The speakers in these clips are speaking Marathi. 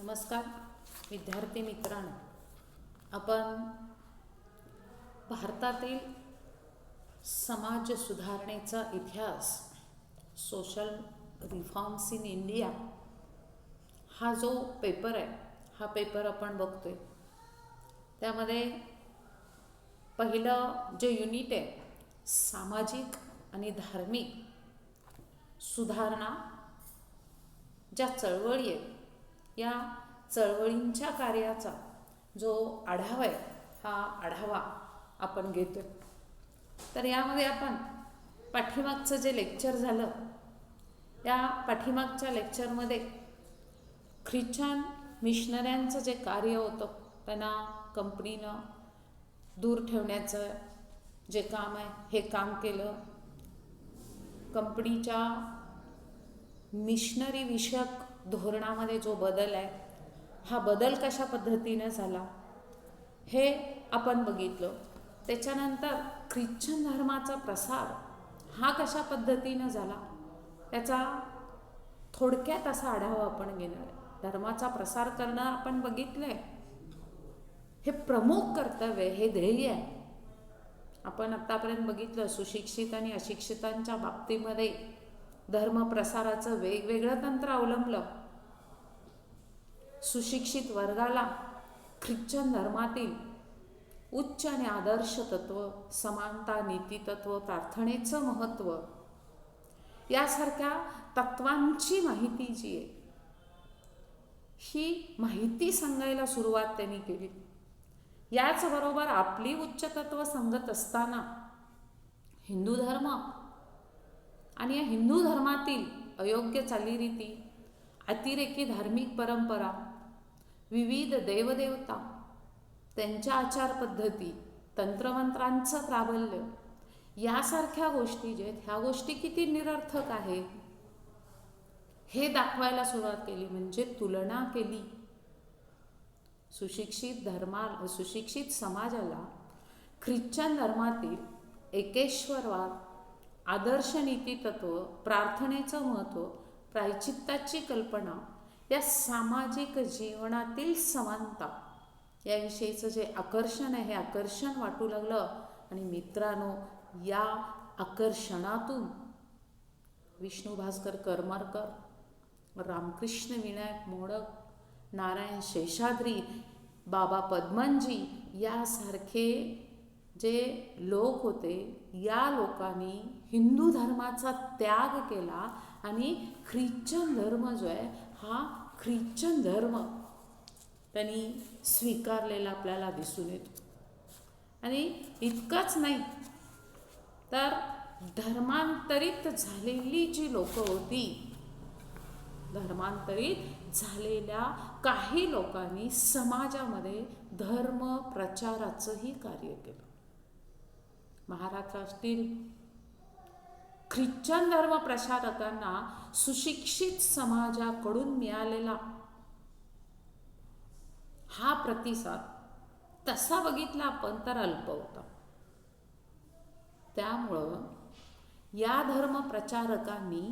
नमस्कार विद्यार्थी मित्रांनो, आपण भारतातील समाज सुधारणेचा इतिहास, सोशल रिफॉर्म्स इन इंडिया हा जो पेपर आहे, हा पेपर आपण बघतोय. त्यामध्ये पहिलं जे युनिट आहे, सामाजिक आणि धार्मिक सुधारणा ज्या चळवळी आहेत, या चळवळींच्या कार्याचा जो आढावा आहे, हा आढावा आपण घेतोय. तर यामध्ये आपण पाठीमागचं जे लेक्चर झालं, या पाठीमागच्या लेक्चरमध्ये ख्रिश्चन मिशनऱ्यांचं जे कार्य होतं, त्यांना कंपनीनं दूर ठेवण्याचं जे काम आहे, हे काम केलं. कंपनीच्या मिशनरी विषयक धोरणामध्ये जो बदल आहे, हा बदल कशा पद्धतीने झाला हे आपण बघितलं. त्याच्यानंतर ख्रिश्चन धर्माचा प्रसार हा कशा पद्धतीने झाला, त्याचा थोडक्यात असा आढावा आपण घेणार आहे. धर्माचा प्रसार करणं आपण बघितलं आहे, हे प्रमुख कर्तव्य, हे ध्येय आहे. आपण आत्तापर्यंत बघितलं, सुशिक्षित आणि अशिक्षितांच्या बाबतीमध्ये धर्मप्रसाराचं वेगवेगळं तंत्र अवलंबलं. सुशिक्षित वर्गाला ख्रिश्चन धर्मातील उच्च आणि आदर्श तत्व, समानता, नीतितत्व, प्रार्थनेचं महत्त्व यासारख्या तत्वांची माहिती जी आहे, ही माहिती सांगायला सुरुवात त्यांनी केली. याचबरोबर आपली उच्च तत्व सांगत असताना हिंदू धर्म आणि या हिंदू धर्मातील अयोग्य चालीरीती, अतिरेकी धार्मिक परंपरा, विविध देवदेवता, त्यांच्या आचारपद्धती, तंत्रमंत्रांचं प्राबल्य यासारख्या गोष्टी जे आहेत, ह्या गोष्टी किती निरर्थक आहेत हे दाखवायला सुरुवात केली. म्हणजे तुलना केली. सुशिक्षित समाजाला ख्रिश्चन धर्मातील एकेश्वरवाद, आदर्श नीतितत्व, प्रार्थनेचं महत्त्व, प्रायचित्ताची कल्पना, या सामाजिक जीवनातील समानता याविषयीचं जे आकर्षण आहे, हे आकर्षण वाटू लागलं. आणि मित्रांनो, या आकर्षणातून विष्णू भास्कर करमरकर, रामकृष्ण विनायक मोडक, नारायण शेषाद्री, बाबा पद्मनजी यासारखे जे लोक होते, या लोकांनी हिंदू धर्माचा त्याग केला आणि ख्रिश्चन धर्म जो आहे, हा ख्रिश्चन धर्म त्यांनी स्वीकारलेला आपल्याला दिसून येतो. आणि इतकंच नाही, तर धर्मांतरित झालेली जी लोकं होती, धर्मांतरित झालेल्या काही लोकांनी समाजामध्ये धर्म प्रचाराचंही कार्य केलं. महाराष्ट्रातील ख्रिश्चन धर्म प्रचारकांना सुशिक्षित समाजाकडून मिळालेला हा प्रतिसाद तसा बघितला आपण तर अल्प होता. त्यामुळं या धर्म प्रचारकांनी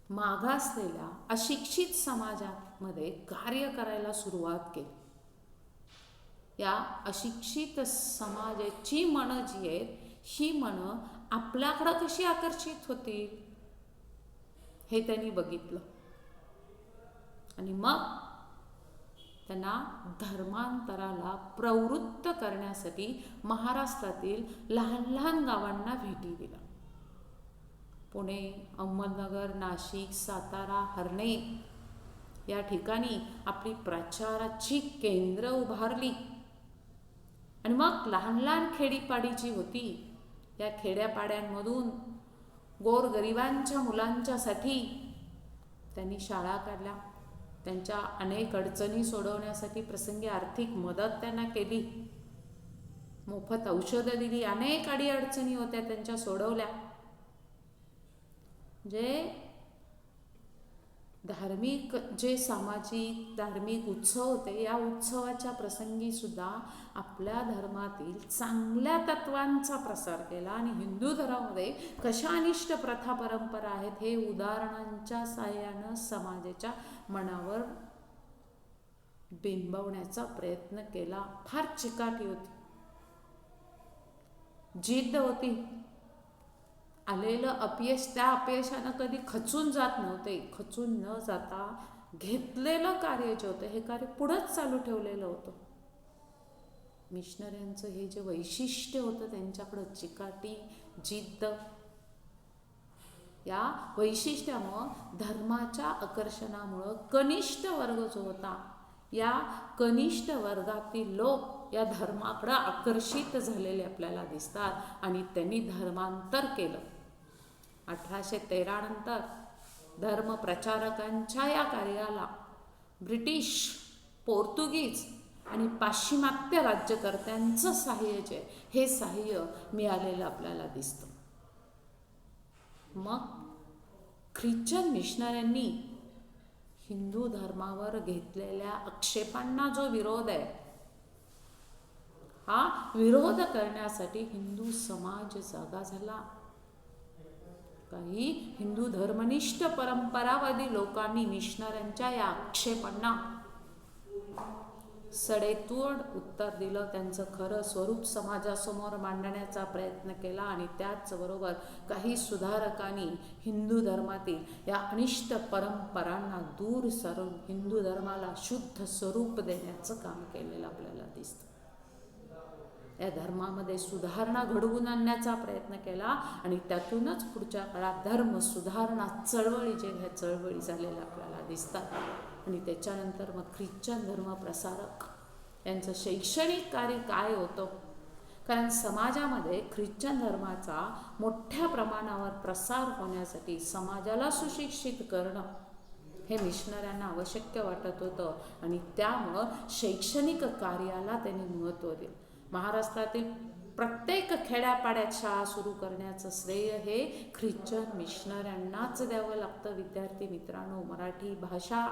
मागासलेल्या अशिक्षित समाजामध्ये कार्य करायला सुरुवात केली. या अशिक्षित समाजाची मनं जी आहेत, ही मनं आपल्याकडं कशी आकर्षित होतील हे त्यांनी बघितलं. आणि मग त्यांना धर्मांतराला प्रवृत्त करण्यासाठी महाराष्ट्रातील लहान लहान गावांना भेटी दिल्या. पुणे, अहमदनगर, नाशिक, सातारा, हर्णे या ठिकाणी आपली प्रचाराची केंद्र उभारली. आणि मग लहान लहान खेडीपाडी जी होती, या खेड्यापाड्यांमधून गोरगरिबांच्या मुलांच्यासाठी त्यांनी शाळा काढल्या. त्यांच्या अनेक अडचणी सोडवण्यासाठी प्रसंगी आर्थिक मदत त्यांना केली. मोफत औषधं दिली. अनेक अडीअडचणी होत्या, त्यांच्या सोडवल्या. जे धार्मिक, जे सामाजिक धार्मिक उत्सव होते, या उत्सवाच्या प्रसंगी सुद्धा आपल्या धर्मातील चांगल्या तत्वांचा प्रसार केला. आणि हिंदू धर्मामध्ये कशा अनिष्ट प्रथा परंपरा आहेत, हे उदाहरणांच्या साहाय्यानं समाजाच्या मनावर बिंबवण्याचा प्रयत्न केला. फार चिकाटी होती, जिद्द होती. आलेलं अपयश, त्या अपयशानं कधी खचून जात नव्हते. खचून न जाता घेतलेलं कार्य जे होतं हे कार्य पुढंच चालू ठेवलेलं होतं. मिशनऱ्यांचं हे जे वैशिष्ट्य होतं त्यांच्याकडं, चिकाटी, जिद्द, या वैशिष्ट्यामुळं, धर्माच्या आकर्षणामुळं कनिष्ठ वर्ग जो होता, या कनिष्ठ वर्गातील लोक या धर्माकडे आकर्षित झालेले आपल्याला दिसतात आणि त्यांनी धर्मांतर केलं. 1813 नंतर धर्मप्रचारकांच्या या कार्याला ब्रिटिश, पोर्तुगीज आणि पाश्चिमात्य राज्यकर्त्यांचं सहाय्य जे, हे सहाय्य मिळालेलं आपल्याला दिसतं. मग ख्रिश्चन मिशनऱ्यांनी हिंदू धर्मावर घेतलेल्या आक्षेपांना जो विरोध आहे, हा विरोध करण्यासाठी हिंदू समाज जागा झाला. काही हिंदू धर्मनिष्ठ परंपरावादी लोकांनी मिशनऱ्यांच्या या आक्षेपांना सडेतोड उत्तर दिलं. त्यांचं खरं स्वरूप समाजासमोर मांडण्याचा प्रयत्न केला आणि त्याचबरोबर काही सुधारकांनी हिंदू धर्मातील या अनिष्ट परंपरांना दूर सारून हिंदू धर्माला शुद्ध स्वरूप देण्याचं काम केलेलं आपल्याला दिसतं. या धर्मामध्ये सुधारणा घडवून आणण्याचा प्रयत्न केला आणि त्यातूनच पुढच्या काळात धर्म सुधारणा चळवळी जे ह्या चळवळी झालेल्या आपल्याला दिसतात. आणि त्याच्यानंतर मग ख्रिश्चन धर्म प्रसारक यांचं शैक्षणिक कार्य काय होतं, कारण समाजामध्ये ख्रिश्चन धर्माचा मोठ्या प्रमाणावर प्रसार होण्यासाठी समाजाला सुशिक्षित करणं हे मिशनऱ्यांना आवश्यक वाटत होतं आणि त्यामुळं शैक्षणिक कार्याला त्यांनी महत्त्व दिलं. महाराष्ट्रातील प्रत्येक खेड्यापाड्यात शाळा सुरू करण्याचं श्रेय हे ख्रिश्चन मिशनऱ्यांनाच द्यावं लागतं. विद्यार्थी मित्रांनो, मराठी भाषा,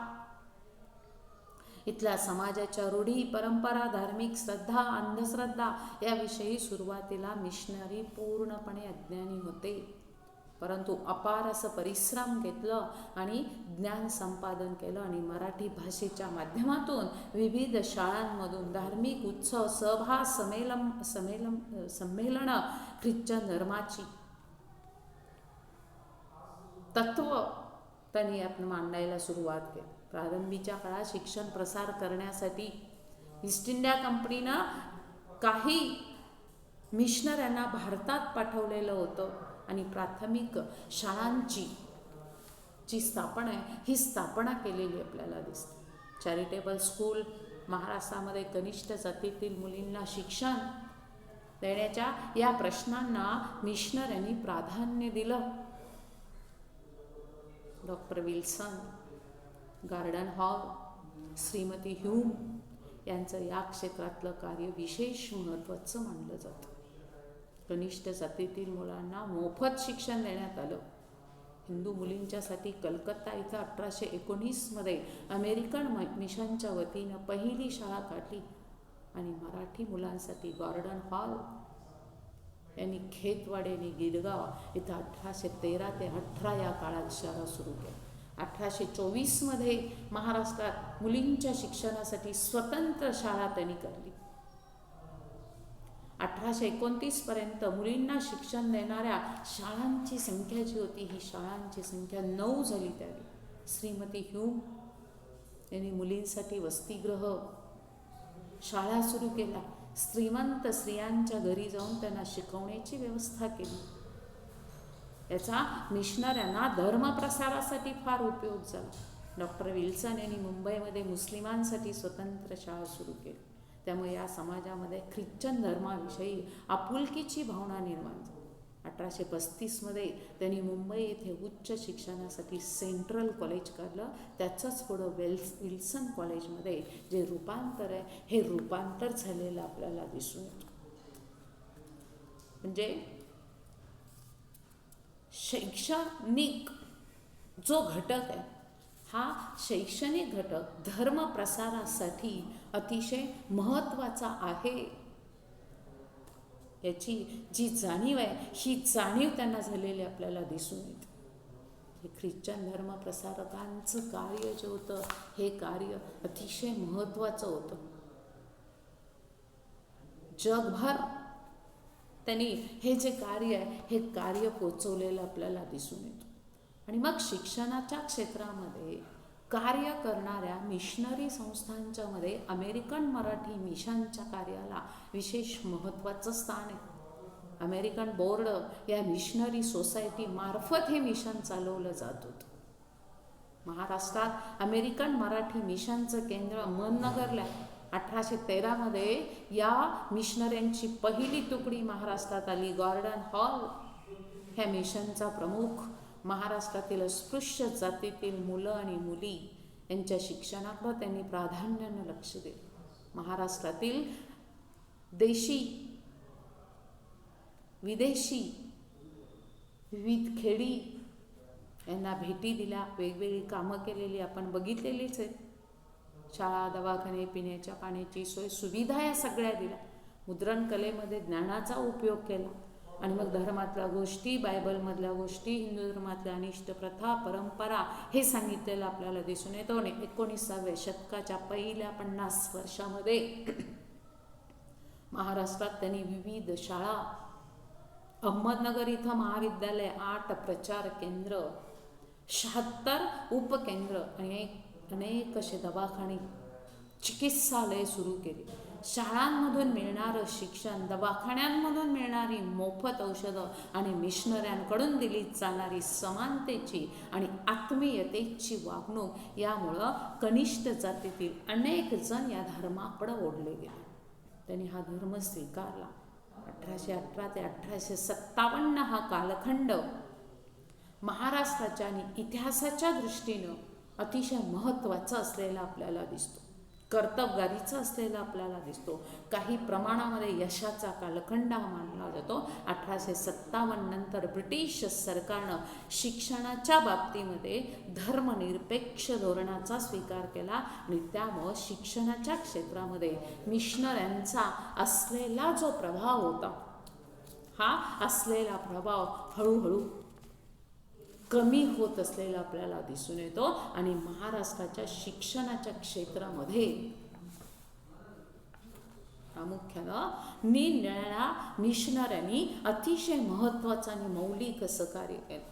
इथल्या समाजाच्या रूढी, परंपरा, धार्मिक श्रद्धा, अंधश्रद्धा याविषयी सुरुवातीला मिशनरी पूर्णपणे अज्ञानी होते. परंतु अपार असं परिश्रम घेतलं आणि ज्ञान संपादन केलं आणि मराठी भाषेच्या माध्यमातून विविध शाळांमधून धार्मिक उत्सव, सभा, संमेलनं ख्रिश्चन धर्माची तत्व त्यांनी यात मांडायला सुरुवात केली. प्रारंभीच्या काळात शिक्षण प्रसार करण्यासाठी ईस्ट इंडिया कंपनीनं काही मिशनऱ्यांना भारतात पाठवलेलं होतं आणि प्राथमिक शाळांची जी स्थापना आहे ही स्थापना केलेली आपल्याला दिसते. चॅरिटेबल स्कूल, महाराष्ट्रामध्ये कनिष्ठ जातीतील मुलींना शिक्षण देण्याच्या या प्रश्नांना मिशनऱ्यांनी प्राधान्य दिलं. Doctor Wilson, garden hall, Shrimati Hume यांचं या क्षेत्रातलं कार्य विशेष महत्त्वाचं मानलं जातं. कनिष्ठ जातीतील मुलांना मोफत शिक्षण देण्यात आलं. हिंदू मुलींच्यासाठी कलकत्ता इथं 1819 अमेरिकन मिशनच्या वतीनं पहिली शाळा काढली आणि मराठी मुलांसाठी गार्डन हॉल यांनी खेतवाडी आणि गिरगाव इथं 1813 ते 18 या काळात शाळा सुरू केल्या. 1824 महाराष्ट्रात मुलींच्या शिक्षणासाठी स्वतंत्र शाळा त्यांनी काढली. 1829 पर्यंत मुलींना शिक्षण देणाऱ्या शाळांची संख्या जी होती ही शाळांची संख्या 9 झाली. त्यावेळी श्रीमती ह्यूम यांनी मुलींसाठी वसतिगृह, शाळा सुरू केल्या. श्रीमंत स्त्रियांच्या घरी जाऊन त्यांना शिकवण्याची व्यवस्था केली. याचा मिशनऱ्यांना धर्मप्रसारासाठी फार उपयोग झाला. डॉक्टर विल्सन यांनी मुंबईमध्ये मुस्लिमांसाठी स्वतंत्र शाळा सुरू केली. त्यामुळे या समाजामध्ये ख्रिश्चन धर्माविषयी आपुलकीची भावना निर्माण झाली. 1835 त्यांनी मुंबई येथे उच्च शिक्षणासाठी सेंट्रल कॉलेज काढलं. त्याचंच पुढं विल्सन कॉलेजमध्ये जे रूपांतर आहे हे रूपांतर झालेलं आपल्याला दिसून येतं. म्हणजे शैक्षणिक जो घटक आहे हा शैक्षणिक घटक धर्मप्रसारासाठी अतिशय महत्त्वाचा आहे. याची जी जाणीव आहे ही जाणीव त्यांना झालेली आपल्याला दिसून येते. हे ख्रिश्चन धर्मप्रसारकांचं कार्य जे होतं हे कार्य अतिशय महत्त्वाचं होतं. जगभर त्यांनी हे जे कार्य आहे हे कार्य पोचवलेलं आपल्याला दिसून येतं. आणि मग शिक्षणाच्या क्षेत्रामध्ये कार्य करणाऱ्या मिशनरी संस्थांच्या मध्ये अमेरिकन मराठी मिशनच्या कार्याला विशेष महत्त्वाचं स्थान आहे. अमेरिकन बोर्ड या मिशनरी सोसायटी मार्फत हे मिशन चालवलं जात होतं. महाराष्ट्रात अमेरिकन मराठी मिशनचं केंद्र अहमदनगरला 1813 या मिशनऱ्यांची पहिली तुकडी महाराष्ट्रात आली. गॉर्डन हॉल ह्या मिशनचा प्रमुख महाराष्ट्रातील अस्पृश्य जातीतील मुलं आणि मुली यांच्या शिक्षणाकडे त्यांनी प्राधान्यानं लक्ष दिले. महाराष्ट्रातील देशी विदेशी विविध खेडी यांना भेटी दिल्या, वेगवेगळी कामं केलेली आपण बघितलेलीच आहेत. शाळा, दवाखाने, पिण्याच्या पाण्याची सोय, सुविधा या सगळ्या दिल्या. मुद्रण कलेमध्ये ज्ञानाचा उपयोग केला. आणि मग धर्मातल्या गोष्टी, बायबलमधल्या गोष्टी, हिंदू धर्मातल्या अनिष्ट प्रथा, परंपरा हे सांगितलेलं आपल्याला दिसून येतं. आणि 19व्या शतकाच्या पहिल्या 50 वर्षामध्ये महाराष्ट्रात त्यांनी विविध शाळा, अहमदनगर इथं महाविद्यालय, 8 प्रचार केंद्र, 76 उपकेंद्र आणि अनेक असे दवाखाने, चिकित्सालय सुरू केली. शाळांमधून मिळणारं शिक्षण, दवाखान्यांमधून मिळणारी मोफत औषधं आणि मिशनऱ्यांकडून दिली जाणारी समानतेची आणि आत्मीयतेची वागणूक यामुळं कनिष्ठ जातीतील अनेक जण या धर्माकडे ओढले गेले. त्यांनी हा धर्म स्वीकारला. 1818 ते 1857 हा कालखंड महाराष्ट्राच्या आणि इतिहासाच्या दृष्टीनं अतिशय महत्त्वाचा असलेला आपल्याला दिसतो. कर्तबगारीचा असलेला आपल्याला दिसतो. काही प्रमाणामध्ये यशाचा कालखंड हा मानला जातो. 1857 नंतर ब्रिटिश सरकारनं शिक्षणाच्या बाबतीमध्ये धर्मनिरपेक्ष धोरणाचा स्वीकार केला आणि त्यामुळं शिक्षणाच्या क्षेत्रामध्ये मिशनऱ्यांचा असलेला जो प्रभाव होता हा असलेला प्रभाव हळूहळू कमी होत असलेला आपल्याला दिसून येतो. आणि महाराष्ट्राच्या शिक्षणाच्या क्षेत्रामध्ये प्रामुख्यानं निरनिराळ्या मिशनऱ्यांनी अतिशय महत्त्वाचं आणि मौलिक असं कार्य केलं.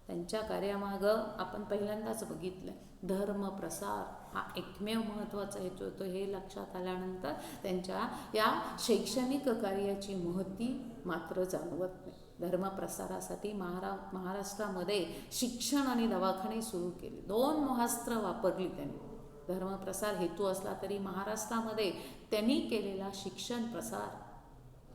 त्यांच्या कार्यामागं आपण पहिल्यांदाच बघितलं धर्मप्रसार हा एकमेव महत्त्वाचा हेतू होतो. हे लक्षात आल्यानंतर त्यांच्या या शैक्षणिक कार्याची महती मात्र जाणवत नाही. धर्मप्रसारासाठी महाराष्ट्रामध्ये शिक्षण आणि दवाखाने सुरू केले. 2 मोहास्त्र वापरली त्यांनी. धर्मप्रसार हेतू असला तरी महाराष्ट्रामध्ये त्यांनी केलेला शिक्षण प्रसार,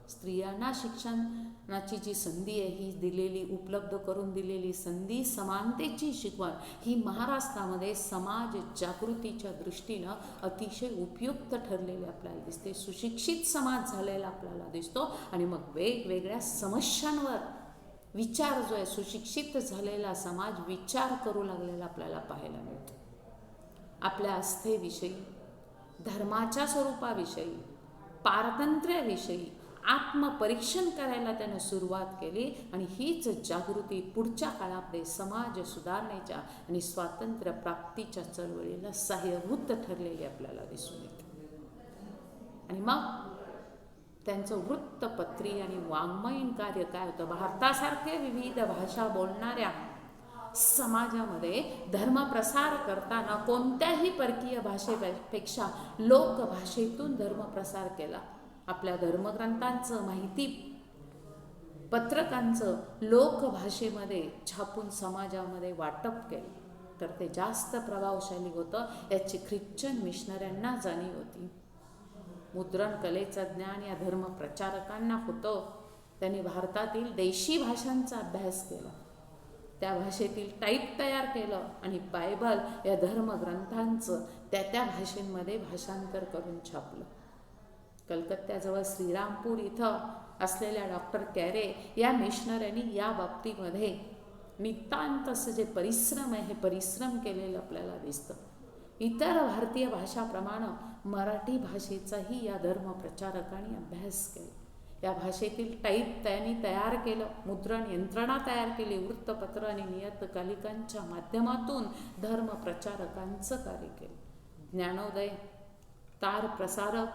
स्त्रियांना शिक्षणाची जी संधी आहे ही दिलेली, उपलब्ध करून दिलेली संधी, समानतेची शिकवण ही महाराष्ट्रामध्ये समाज जागृतीच्या दृष्टीनं अतिशय उपयुक्त ठरलेली आपल्याला दिसते. सुशिक्षित समाज झालेला आपल्याला दिसतो. आणि मग वेगवेगळ्या समस्यांवर विचार जो आहे, सुशिक्षित झालेला समाज विचार करू लागलेला आपल्याला पाहायला मिळतो. आपल्या आस्थेविषयी, धर्माच्या स्वरूपाविषयी, पारतंत्र्याविषयी आत्मपरीक्षण करायला त्यानं सुरुवात केली. आणि हीच जागृती पुढच्या काळामध्ये समाज सुधारणेच्या आणि स्वातंत्र्य प्राप्तीच्या चळवळीला सहाय्यभूत ठरलेली आपल्याला दिसून येते. आणि मग त्यांचं वृत्तपत्री आणि वाङ्मयीन कार्य काय होतं. भारतासारखे विविध भाषा बोलणाऱ्या समाजामध्ये धर्मप्रसार करताना कोणत्याही परकीय भाषेपेक्षा लोकभाषेतून धर्मप्रसार केला. आपल्या धर्मग्रंथांचं, माहिती पत्रकांचं लोकभाषेमध्ये छापून समाजामध्ये वाटप केलं तर ते जास्त प्रभावशाली होतं. याची ख्रिश्चन मिशनऱ्यांना जाणीव होती. मुद्रण कलेचं ज्ञान या धर्मप्रचारकांना होतं. त्यांनी भारतातील देशी भाषांचा अभ्यास केला, त्या भाषेतील टाईप तयार केलं आणि बायबल या धर्मग्रंथांचं त्या भाषेंमध्ये भाषांतर करून छापलं. कलकत्त्याजवळ श्रीरामपूर इथं असलेल्या डॉक्टर कॅरे या मिशनऱ्यांनी या बाबतीमध्ये नितांत असं जे परिश्रम आहे हे परिश्रम केलेलं आपल्याला दिसतं. इतर भारतीय भाषाप्रमाणे मराठी भाषेचाही या धर्मप्रचारकांनी अभ्यास केला. या भाषेतील टाईप त्यांनी तयार केलं, मुद्रण यंत्रणा तयार केली, वृत्तपत्र आणि नियतकालिकांच्या माध्यमातून धर्मप्रचारकांचं कार्य केलं. ज्ञानोदय, तार प्रसारक,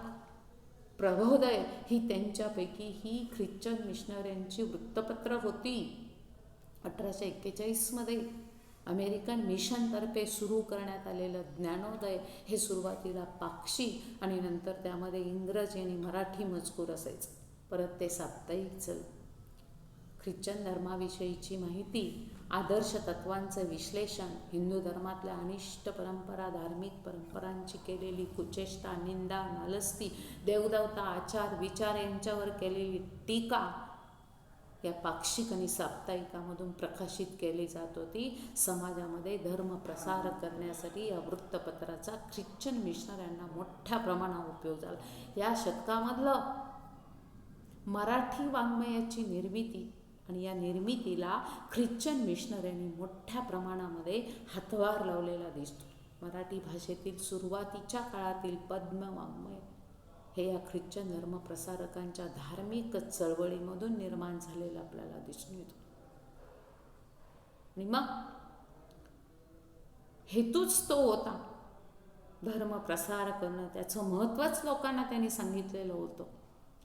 प्रबोधय ही त्यांच्यापैकी ही ख्रिश्चन मिशनऱ्यांची वृत्तपत्र होती. 1841 अमेरिकन मिशनतर्फे सुरू करण्यात आलेलं ज्ञानोदय हे सुरुवातीला पाक्षी आणि नंतर त्यामध्ये इंग्रजी आणि मराठी मजकूर असायचं. परत ते साप्ताहिक झालं. ख्रिश्चन धर्माविषयीची माहिती, आदर्श तत्वांचं विश्लेषण, हिंदू धर्मातल्या अनिष्ट परंपरा, धार्मिक परंपरांची केलेली कुचेष्टा, निंदा, नालस्ती, देवदेवता, आचार विचार यांच्यावर केलेली टीका या पाक्षिक आणि साप्ताहिकामधून प्रकाशित केली जात होती. समाजामध्ये धर्म प्रसार करण्यासाठी या वृत्तपत्राचा ख्रिश्चन मिशनऱ्यांना मोठ्या प्रमाणावर उपयोग झाला. या शतकामधलं मराठी वाङ्मयाची निर्मिती आणि या निर्मितीला ख्रिश्चन मिशनऱ्यांनी मोठ्या प्रमाणामध्ये हातभार लावलेला दिसतो. मराठी भाषेतील सुरुवातीच्या काळातील पद्म वाङ्मय हे या ख्रिश्चन धर्मप्रसारकांच्या धार्मिक चळवळीमधून निर्माण झालेलं आपल्याला दिसून येतं. आणि मग हेतूच तो होता, धर्म प्रसार करणं. त्याचं महत्त्वच लोकांना त्यांनी सांगितलेलं होतं.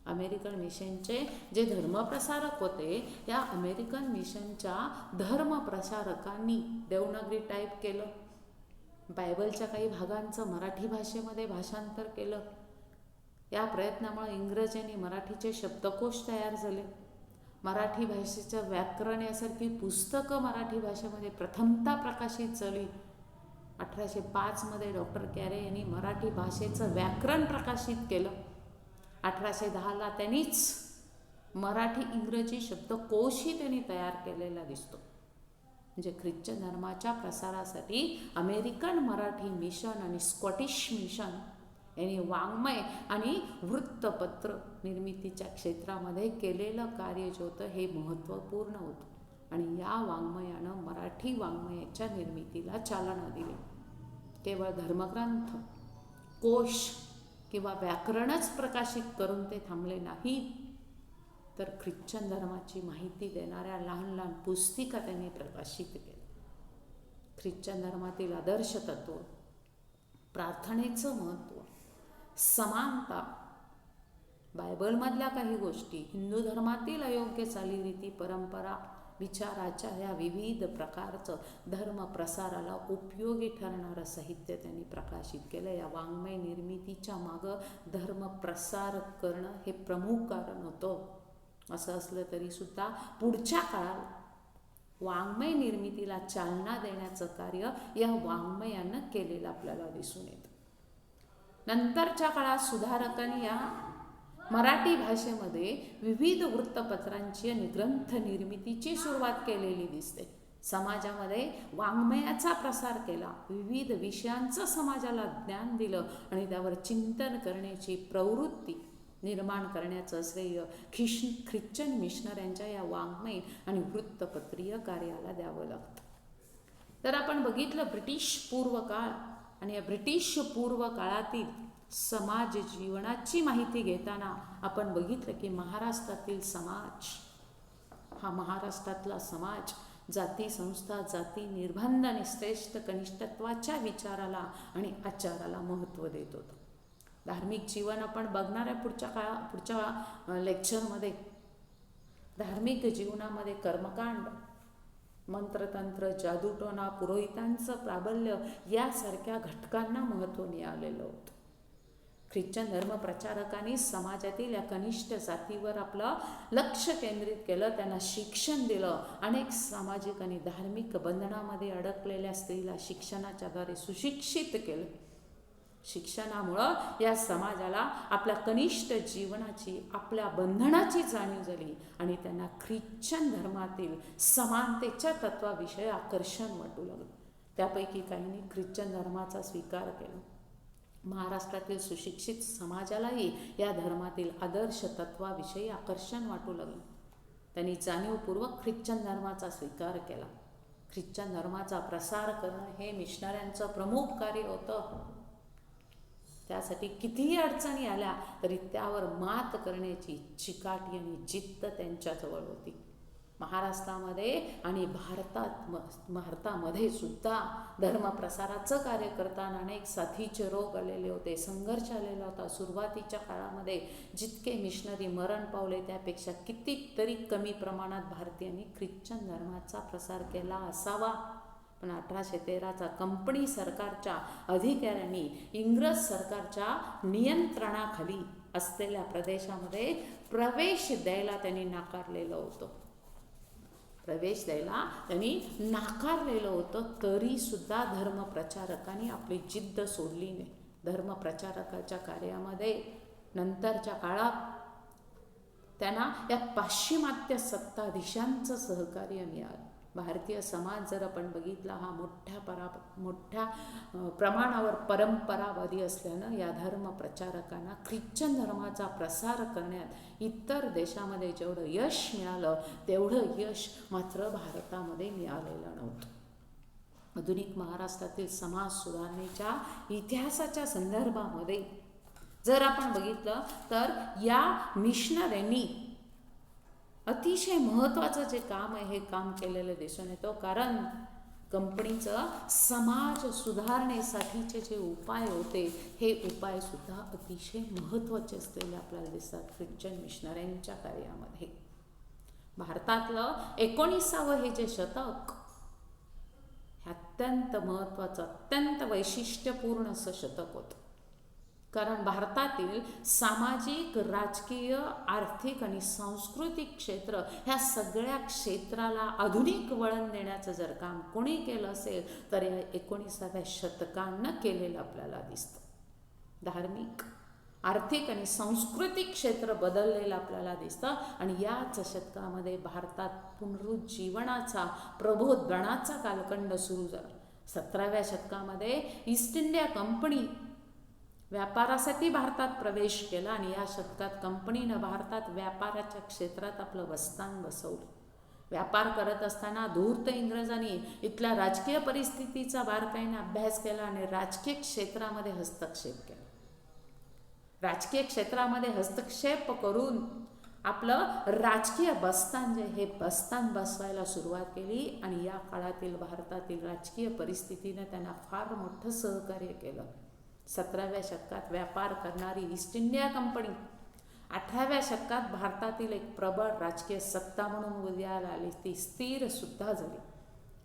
अमेरिकन मिशनचे जे धर्मप्रसारक होते, या अमेरिकन मिशनच्या धर्मप्रसारकांनी देवनागरी टाईप केलं, बायबलच्या काही भागांचं मराठी भाषेमध्ये भाषांतर केलं. या प्रयत्नामुळे इंग्रजी आणि मराठीचे शब्दकोश तयार झाले. मराठी भाषेचं व्याकरण यासारखी पुस्तकं मराठी भाषेमध्ये प्रथमतः प्रकाशित झाली. 1805 डॉक्टर कॅरे यांनी मराठी भाषेचं व्याकरण प्रकाशित केलं. 1810 त्यांनीच मराठी इंग्रजी शब्दकोशही त्यांनी तयार केलेला दिसतो. म्हणजे ख्रिश्चन धर्माच्या प्रसारासाठी अमेरिकन मराठी मिशन आणि स्कॉटिश मिशन यांनी वाङ्मय आणि वृत्तपत्र निर्मितीच्या क्षेत्रामध्ये केलेलं कार्य जे होतं हे महत्त्वपूर्ण होतं. आणि या वाङ्मयानं मराठी वाङ्मयाच्या निर्मितीला चालना दिली. केवळ धर्मग्रंथ, कोश किंवा व्याकरणच प्रकाशित करून ते थांबले नाही, तर ख्रिश्चन धर्माची माहिती देणाऱ्या लहान लहान पुस्तिका त्यांनी प्रकाशित केल्या. ख्रिश्चन धर्मातील आदर्श तत्व, प्रार्थनेचं महत्त्व, समानता, बायबलमधल्या काही गोष्टी, हिंदू धर्मातील अयोग्य चालीरीती, परंपरा, विचाराच्या या विविध प्रकारचं धर्म प्रसाराला उपयोगी ठरणारं साहित्य त्यांनी प्रकाशित केलं. या वाङ्मय निर्मितीच्या मागं धर्म प्रसार करणं हे प्रमुख कारण होतं. असं असलं तरीसुद्धा पुढच्या काळात वाङ्मय निर्मितीला चालना देण्याचं कार्य या वाङ्मयानं केलेलं आपल्याला दिसून येतं. नंतरच्या काळात सुधारकांनी या मराठी भाषेमध्ये विविध वृत्तपत्रांची आणि ग्रंथ निर्मितीची सुरुवात केलेली दिसते. समाजामध्ये वाङ्मयाचा प्रसार केला, विविध विषयांचं समाजाला ज्ञान दिलं आणि त्यावर चिंतन करण्याची प्रवृत्ती निर्माण करण्याचं श्रेय ख्रिश्चन मिशनऱ्यांच्या या वाङ्मय आणि वृत्तपत्रीय कार्याला द्यावं लागतं. तर आपण बघितलं ब्रिटिश पूर्व काळ आणि या ब्रिटिश पूर्व काळातील समाज जीवनाची माहिती घेताना आपण बघितलं की महाराष्ट्रातील समाज हा महाराष्ट्रातला समाज जाती संस्था, जाती निर्बंध आणि श्रेष्ठ कनिष्ठत्वाच्या विचाराला आणि आचाराला महत्त्व देत होतं. धार्मिक जीवन आपण बघणार आहे पुढच्या लेक्चरमध्ये. धार्मिक जीवनामध्ये कर्मकांड, मंत्रतंत्र, जादूटोणा, पुरोहितांचं प्राबल्य यासारख्या घटकांना महत्त्व मिळालेलं होतं. ख्रिश्चन धर्मप्रचारकांनी समाजातील या कनिष्ठ जातीवर आपलं लक्ष केंद्रित केलं, त्यांना शिक्षण दिलं. अनेक सामाजिक आणि धार्मिक बंधनामध्ये अडकलेल्या स्त्रीला शिक्षणाच्या द्वारे सुशिक्षित केलं. शिक्षणामुळं या समाजाला आपल्या कनिष्ठ जीवनाची, आपल्या बंधनाची जाणीव झाली आणि त्यांना ख्रिश्चन धर्मातील समानतेच्या तत्वाविषयी आकर्षण वाटू लागलं. त्यापैकी काहींनी ख्रिश्चन धर्माचा स्वीकार केला. महाराष्ट्रातील सुशिक्षित समाजालाही या धर्मातील आदर्श तत्वाविषयी आकर्षण वाटू लागलं. त्यांनी जाणीवपूर्वक ख्रिश्चन धर्माचा स्वीकार केला. ख्रिश्चन धर्माचा प्रसार करणं हे मिशनऱ्यांचं प्रमुख कार्य होतं. त्यासाठी कितीही अडचणी आल्या तरी त्यावर मात करण्याची चिकाटी आणि जिद्द त्यांच्याजवळ होती. महाराष्ट्रामध्ये आणि भारतामध्ये सुद्धा धर्मप्रसाराचं कार्य करताना अनेक साथीचे रोग आलेले होते, संघर्ष आलेला होता. सुरुवातीच्या काळामध्ये जितके मिशनरी मरण पावले त्यापेक्षा कितीतरी कमी प्रमाणात भारतीयांनी ख्रिश्चन धर्माचा प्रसार केला असावा. पण 1813चा कंपनी सरकारच्या अधिकाऱ्यांनी इंग्रज सरकारच्या नियंत्रणाखाली असलेल्या प्रदेशामध्ये प्रवेश द्यायला त्यांनी नाकारलेलं होतं. तरीसुद्धा धर्मप्रचारकांनी आपली जिद्द सोडली नाही. धर्मप्रचारकाच्या कार्यामध्ये नंतरच्या काळात त्यांना या पाश्चिमात्य सत्ताधीशांचं सहकार्य मिळालं. भारतीय समाज जर आपण बघितला हा मोठ्या प्रमाणावर परंपरावादी असल्यानं या धर्मप्रचारकांना ख्रिश्चन धर्माचा प्रसार करण्यात इतर देशामध्ये जेवढं यश मिळालं तेवढं यश मात्र भारतामध्ये मिळालेलं नव्हतं. आधुनिक महाराष्ट्रातील समाज सुधारणेच्या इतिहासाच्या संदर्भामध्ये जर आपण बघितलं तर या मिशनऱ्यांनी अतिशय महत्त्वाचं जे काम आहे हे काम केलेलं दिसून येतं. कारण कंपनीचं समाज सुधारणेसाठीचे जे उपाय होते हे उपायसुद्धा अतिशय महत्त्वाचे असलेले आपल्याला दिसतात ख्रिश्चन मिशनऱ्यांच्या कार्यामध्ये. भारतातलं 19वे हे जे शतक हे अत्यंत महत्त्वाचं, अत्यंत वैशिष्ट्यपूर्ण असं शतक होतं. कारण भारतातील सामाजिक, राजकीय, आर्थिक आणि सांस्कृतिक क्षेत्र ह्या सगळ्या क्षेत्राला आधुनिक वळण देण्याचं जर काम कोणी केलं असेल तर या 19व्या शतकानं केलेलं आपल्याला दिसतं. धार्मिक, आर्थिक आणि सांस्कृतिक क्षेत्र बदललेलं आपल्याला दिसतं. आणि याच शतकामध्ये भारतात पुनरुज्जीवनाचा, प्रबोधनाचा कालखंड सुरू झाला. 17व्या शतकामध्ये ईस्ट इंडिया कंपनी व्यापारासाठी भारतात प्रवेश केला आणि या शतकात कंपनीनं भारतात व्यापाराच्या क्षेत्रात आपलं वस्तान बसवलं. व्यापार करत असताना धूर्त इंग्रजांनी इथल्या राजकीय परिस्थितीचा बारकाईने अभ्यास केला आणि राजकीय क्षेत्रामध्ये हस्तक्षेप केला. राजकीय क्षेत्रामध्ये हस्तक्षेप करून आपलं राजकीय बस्तान जे हे बस्तान बसवायला सुरुवात केली. आणि या काळातील भारतातील राजकीय परिस्थितीनं त्यांना फार मोठं सहकार्य केलं. 17व्या शतकात व्यापार करणारी ईस्ट इंडिया कंपनी 18व्या शतकात भारतातील एक प्रबळ राजकीय सत्ता म्हणून उदयाला आली. ती स्थिर सुद्धा झाली.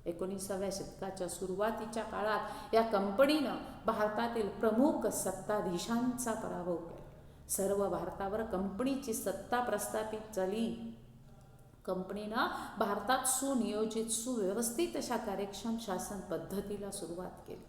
19व्या शतकाच्या सुरुवातीच्या काळात या कंपनीनं भारतातील प्रमुख सत्ताधीशांचा पराभव केला. सर्व भारतावर कंपनीची सत्ता प्रस्थापित झाली. कंपनीनं भारतात सुनियोजित, सुव्यवस्थित अशा कार्यक्षम शासन पद्धतीला सुरुवात केली.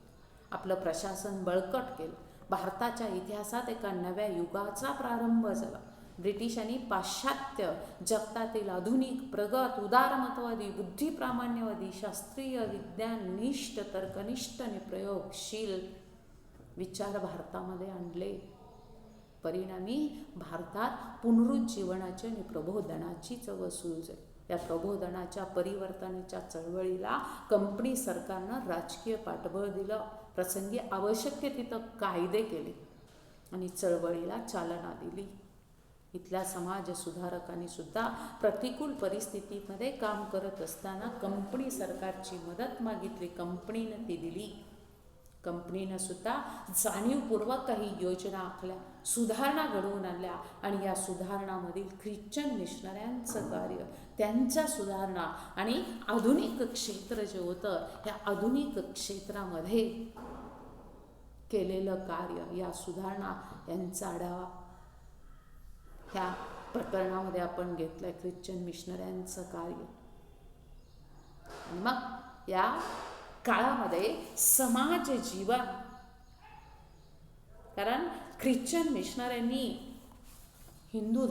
आपलं प्रशासन बळकट केलं. भारताच्या इतिहासात एका नव्या युगाचा प्रारंभ झाला. ब्रिटिशांनी पाश्चात्य जगतातील आधुनिक, प्रगत, उदारमतवादी, बुद्धिप्रामाण्यवादी, शास्त्रीय, विज्ञाननिष्ठ, तर्कनिष्ठ आणि प्रयोगशील विचार भारतामध्ये आणले. परिणामी भारतात पुनरुज्जीवनाची आणि प्रबोधनाची चळवळ सुरू झाली. या प्रबोधनाच्या, परिवर्तनाच्या चळवळीला कंपनी सरकारनं राजकीय पाठबळ दिलं. प्रसंगी आवश्यक तिथं कायदे केले आणि चळवळीला चालना दिली. इथल्या समाज सुधारकांनी सुद्धा प्रतिकूल परिस्थितीमध्ये काम करत असताना कंपनी सरकारची मदत मागितली. कंपनीनं ती दिली. कंपनीनं सुद्धा जाणीवपूर्वक काही योजना आखल्या, सुधारणा घडवून आणल्या. आणि या सुधारणामधील ख्रिश्चन मिशनऱ्यांचं कार्य, त्यांच्या सुधारणा आणि आधुनिक क्षेत्र जे होतं या आधुनिक क्षेत्रामध्ये केलेलं कार्य, या सुधारणा यांचा आढावा ह्या प्रकरणामध्ये आपण घेतलंय. ख्रिश्चन मिशनऱ्यांचं कार्य. आणि मग या काळामध्ये समाज जीवन, कारण ख्रिश्चन मिशनऱ्यांनी हिंदू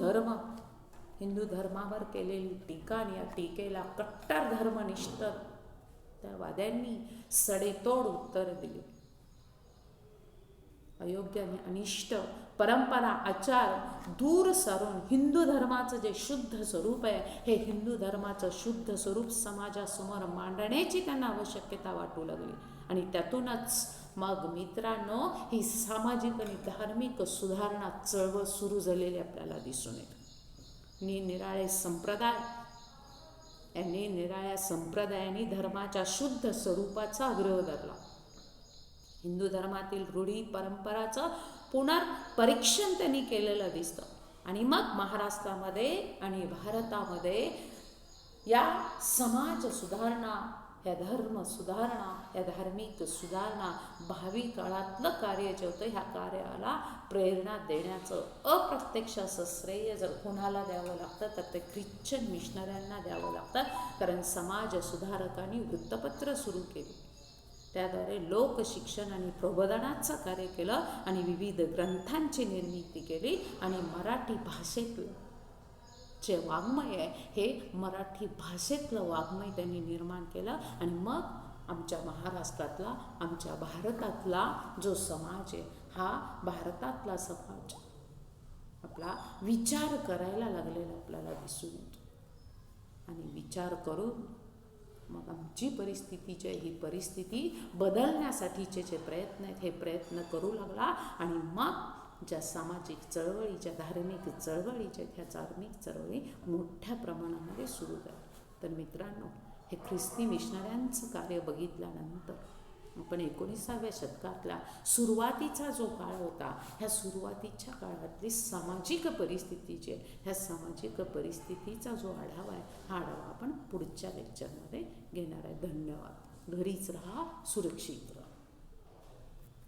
धर्मावर केलेली टीका आणि या टीकेला कट्टर धर्मनिष्ठ त्या वाद्यांनी सडेतोड उत्तर दिले. अयोग्य आणि अनिष्ट परंपरा, आचार दूर सारून हिंदू धर्माचं जे शुद्ध स्वरूप आहे हे हिंदू धर्माचं शुद्ध स्वरूप समाजासमोर मांडण्याची त्यांना आवश्यकता वाटू लागली. आणि त्यातूनच मग मित्रांनो ही सामाजिक आणि धार्मिक सुधारणा चळवळ सुरू झालेली आपल्याला दिसून येते. निरनिराळे संप्रदाय या निरनिराळ्या संप्रदायांनी धर्माच्या शुद्ध स्वरूपाचा आग्रह धरला. हिंदू धर्मातील रूढी परंपराचं पुनर्परीक्षण त्यांनी केलेलं दिसतं. आणि मग महाराष्ट्रामध्ये आणि भारतामध्ये या समाज सुधारणा, या धर्म सुधारणा, या धार्मिक सुधारणा, भावी काळातलं कार्य जे होतं ह्या कार्याला प्रेरणा देण्याचं अप्रत्यक्ष असं श्रेय जर कोणाला द्यावं लागतं तर ते ख्रिश्चन मिशनऱ्यांना द्यावं लागतं. कारण समाज सुधारकांनी वृत्तपत्र सुरू केली, त्याद्वारे लोकशिक्षण आणि प्रबोधनाचं कार्य केलं आणि विविध ग्रंथांची निर्मिती केली आणि मराठी भाषेतलं जे वाङ्मय आहे हे मराठी भाषेतलं वाङ्मय त्यांनी निर्माण केलं. आणि मग आमच्या महाराष्ट्रातला, आमच्या भारतातला जो समाज आहे हा भारतातला समाज आपला विचार करायला लागलेला आपल्याला दिसून येतो. आणि विचार करून मग आमची परिस्थिती जी आहे ही परिस्थिती बदलण्यासाठीचे जे प्रयत्न आहेत हे प्रयत्न करू लागला. आणि मग ज्या सामाजिक चळवळी, ज्या धार्मिक चळवळी ज्या ह्या धार्मिक चळवळी मोठ्या प्रमाणामध्ये सुरू झाल्या. तर मित्रांनो, हे ख्रिस्ती मिशनऱ्यांचं कार्य बघितल्यानंतर आपण 19व्या शतकातला सुरुवातीचा जो काळ होता ह्या सुरुवातीच्या काळातली सामाजिक परिस्थिती जी आहे ह्या सामाजिक परिस्थितीचा जो आढावा आहे हा आढावा आपण पुढच्या लेक्चरमध्ये घेणार आहे. धन्यवाद. घरीच राहा, सुरक्षित राहा.